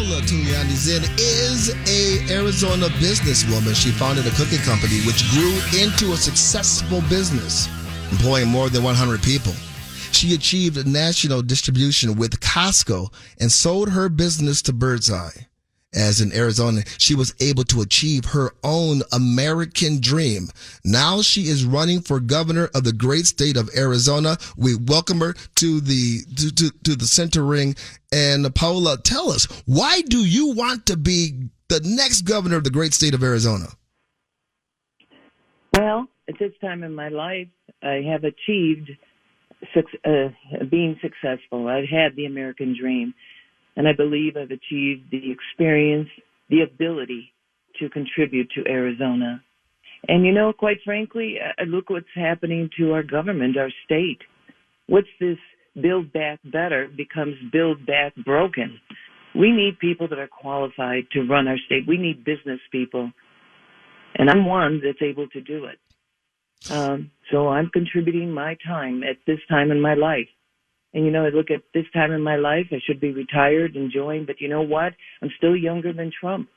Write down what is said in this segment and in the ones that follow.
Paola Tulliani Zen is a Arizona businesswoman. She founded a cooking company which grew into a successful business, employing more than 100 people. She achieved national distribution with Costco and sold her business to Birdseye. As in Arizona, she was able to achieve her own American dream. Now she is running for governor of the great state of Arizona. We welcome her to the center ring. And Paola, tell us, why do you want to be the next governor of the great state of Arizona? Well, at this time in my life, I have achieved being successful. I've had the American dream. And I believe I've achieved the experience, the ability to contribute to Arizona. And, quite frankly, look what's happening to our government, our state. What's this build back better becomes build back broken. We need people that are qualified to run our state. We need business people. And I'm one that's able to do it. So I'm contributing my time at this time in my life. And, I look at this time in my life, I should be retired, enjoying, but you know what? I'm still younger than Trump,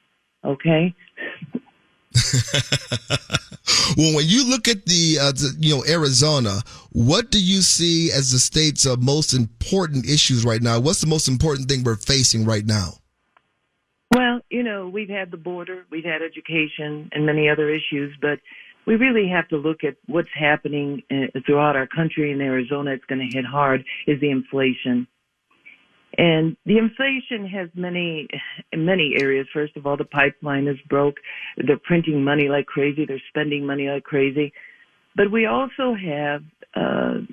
okay? Well, when you look at Arizona, what do you see as the state's most important issues right now? What's the most important thing we're facing right now? Well, we've had the border, we've had education and many other issues, but we really have to look at what's happening throughout our country. In Arizona, it's going to hit hard, is the inflation. And the inflation has many areas. First of all, the pipeline is broke. They're printing money like crazy. They're spending money like crazy. But we also have, a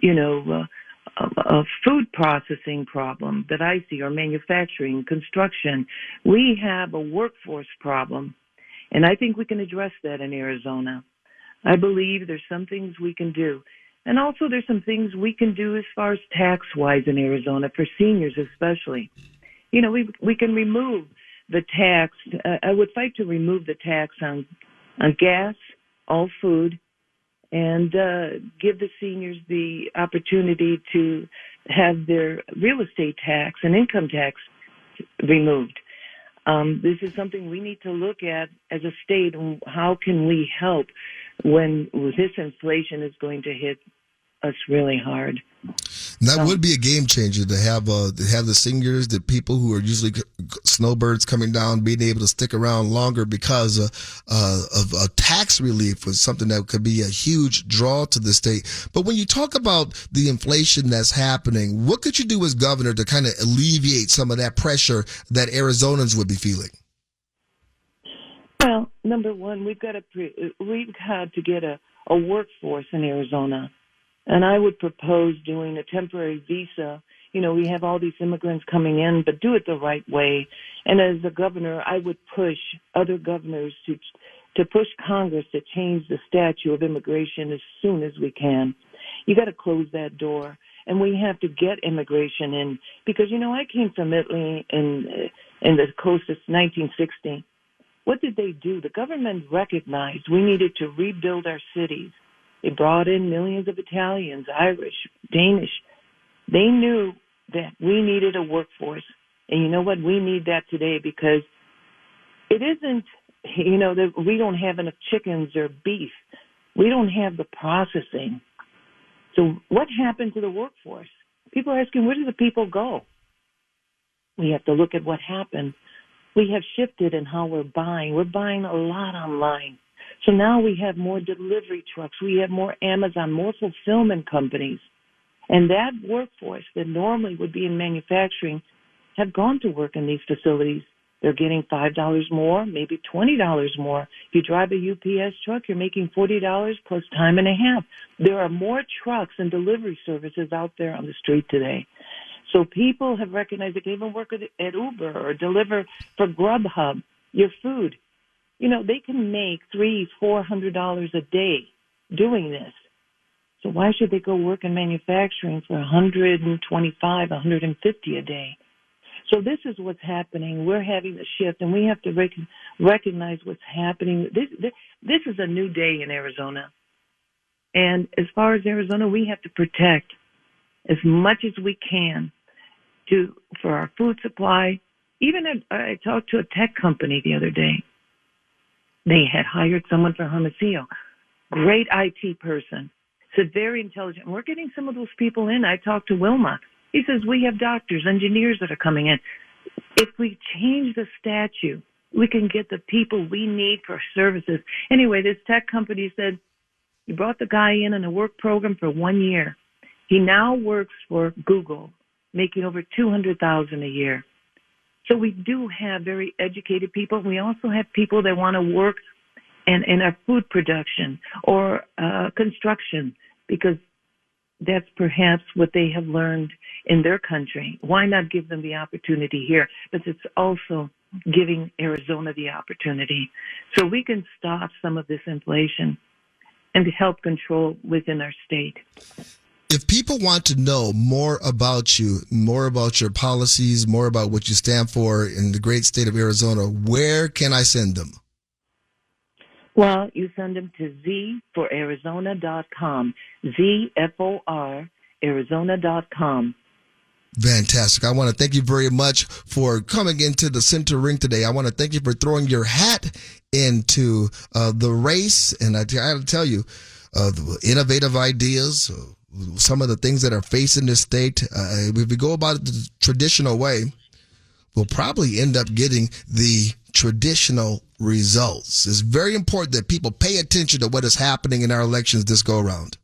food processing problem that I see, or manufacturing, construction. We have a workforce problem, and I think we can address that in Arizona. I believe there's some things we can do. And also there's some things we can do as far as tax-wise in Arizona, for seniors especially. We can remove the tax. I would fight to remove the tax on gas, all food, and give the seniors the opportunity to have their real estate tax and income tax removed. This is something we need to look at as a state. How can we help when this inflation is going to hit us really hard? That would be a game changer to have the seniors, the people who are usually snowbirds coming down, being able to stick around longer because of tax relief was something that could be a huge draw to the state. But when you talk about the inflation that's happening, what could you do as governor to kind of alleviate some of that pressure that Arizonans would be feeling? Well, number one, we've got to get a workforce in Arizona. And I would propose doing a temporary visa. We have all these immigrants coming in, but do it the right way. And as a governor, I would push other governors to push Congress to change the statute of immigration as soon as we can. You got to close that door. And we have to get immigration in. Because, I came from Italy in the coast of 1960. What did they do? The government recognized we needed to rebuild our cities. They brought in millions of Italians, Irish, Danish. They knew that we needed a workforce. And you know what? We need that today because it isn't, that we don't have enough chickens or beef. We don't have the processing. So what happened to the workforce? People are asking, where do the people go? We have to look at what happened. We have shifted in how we're buying. We're buying a lot online. So now we have more delivery trucks. We have more Amazon, more fulfillment companies. And that workforce that normally would be in manufacturing have gone to work in these facilities. They're getting $5 more, maybe $20 more. If you drive a UPS truck, you're making $40 plus time and a half. There are more trucks and delivery services out there on the street today. So people have recognized they can even work at Uber or deliver for Grubhub your food. They can make $300-400 a day doing this. So why should they go work in manufacturing for $125, $150 a day? So this is what's happening. We're having a shift, and we have to recognize what's happening. This is a new day in Arizona. And as far as Arizona, we have to protect as much as we can for our food supply, I talked to a tech company the other day. They had hired someone for Hermosillo. Great IT person. Said very intelligent. We're getting some of those people in. I talked to Wilma. He says, we have doctors, engineers that are coming in. If we change the statute, we can get the people we need for services. Anyway, this tech company said, you brought the guy in on a work program for 1 year. He now works for Google, making over $200,000 a year. So we do have very educated people. We also have people that want to work in our food production or construction, because that's perhaps what they have learned in their country. Why not give them the opportunity here? But it's also giving Arizona the opportunity so we can stop some of this inflation and help control within our state. If people want to know more about you, more about your policies, more about what you stand for in the great state of Arizona, where can I send them? Well, you send them to ZforArizona.com, ZforArizona.com. Fantastic. I want to thank you very much for coming into the center ring today. I want to thank you for throwing your hat into the race. And I got to tell you, the innovative ideas, some of the things that are facing this state, if we go about it the traditional way, we'll probably end up getting the traditional results. It's very important that people pay attention to what is happening in our elections this go around.